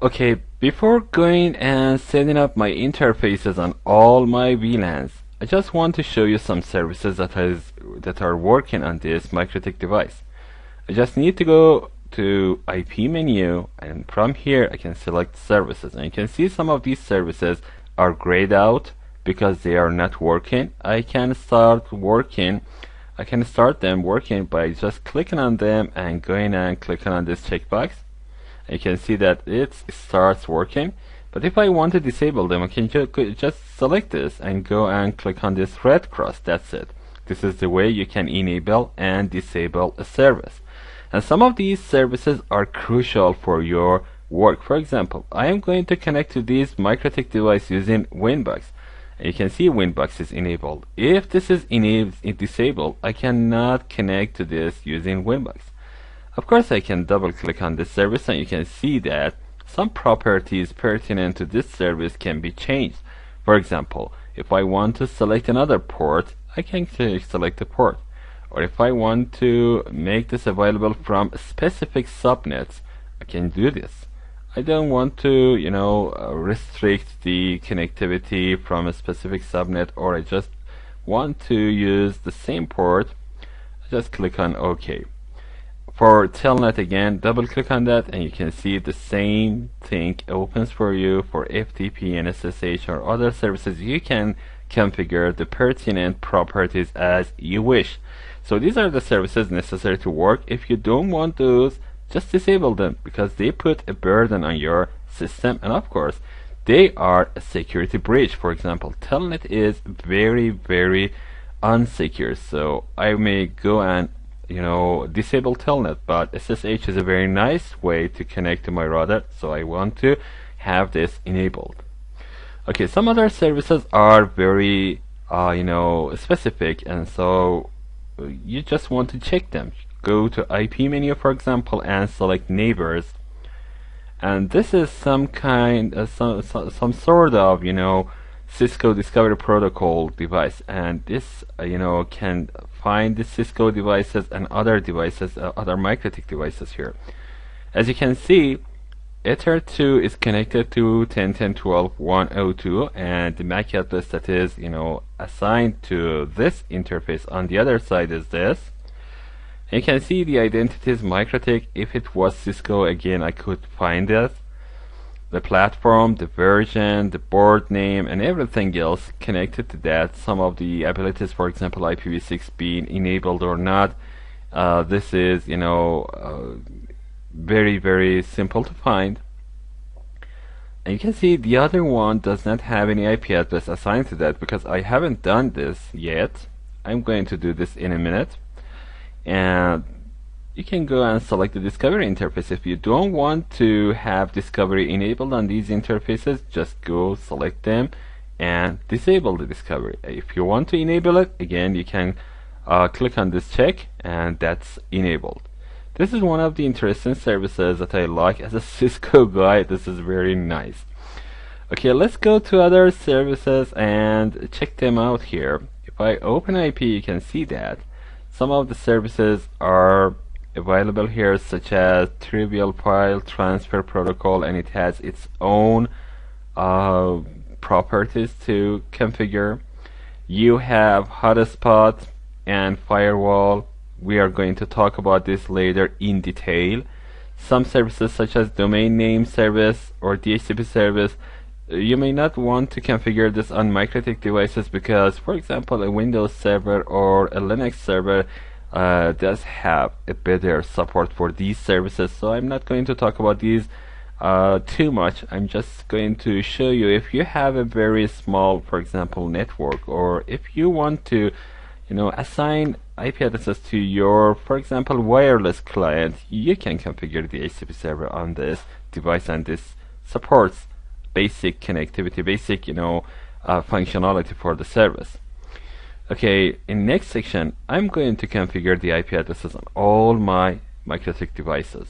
Okay, before going and setting up my interfaces on all my VLANs, I just want to show you some services that are working on this MikroTik device. I just need to go to IP menu, and from here I can select services, and you can see some of these services are grayed out because they are not working. I can start them working by just clicking on them and going and clicking on this checkbox. You can see that it starts working, but if I want to disable them, I can just select this and go and click on this red cross. That's it. This is the way you can enable and disable a service. And some of these services are crucial for your work. For example, I am going to connect to this MikroTik device using Winbox. And you can see Winbox is enabled. If this is disabled, I cannot connect to this using Winbox. Of course, I can double click on this service, and you can see that some properties pertinent to this service can be changed. For example, if I want to select another port, I can select the port. Or if I want to make this available from specific subnets, I can do this. I don't want to, restrict the connectivity from a specific subnet, or I just want to use the same port. I just click on OK. For Telnet, again, double click on that, and you can see the same thing opens for you. For FTP and SSH or other services, you can configure the pertinent properties as you wish. So these are the services necessary to work. If you don't want those, just disable them, because they put a burden on your system, and of course they are a security breach. For example, Telnet is very, very unsecure, so I may go and disable Telnet, but SSH is a very nice way to connect to my router, so I want to have this enabled. Okay, some other services are very specific, and so you just want to check them. Go to IP menu, for example, and select neighbors, and this is some sort of Cisco Discovery Protocol device, and this can find the Cisco devices and other devices, other MikroTik devices here. As you can see, Ether2 is connected to 10.10.12.102, and the MAC address that is assigned to this interface on the other side is this. And you can see the identities MikroTik. If it was Cisco, again, I could find it. The platform, the version, the board name, and everything else connected to that. Some of the abilities, for example, IPv6 being enabled or not. This is, very, very simple to find. And you can see the other one does not have any IP address assigned to that, because I haven't done this yet. I'm going to do this in a minute. And you can go and select the discovery interface. If you don't want to have discovery enabled on these interfaces, just go select them and disable the discovery. If you want to enable it, again, you can click on this check, and that's enabled. This is one of the interesting services that I like as a Cisco guy. This is very nice. Okay, let's go to other services and check them out here. If I open IP, you can see that some of the services are available here, such as Trivial File Transfer Protocol, and it has its own properties to configure. You have hotspot and firewall. We are going to talk about this later in detail. Some services, such as domain name service or DHCP service, you may not want to configure this on MikroTik devices, because, for example, a Windows server or a Linux server does have a better support for these services. So I'm not going to talk about these too much. I'm just going to show you, if you have a very small, for example, network, or if you want to assign IP addresses to your, for example, wireless client, you can configure the DHCP server on this device, and this supports basic connectivity, basic functionality for the service. Okay, in next section, I'm going to configure the IP addresses on all my MikroTik devices.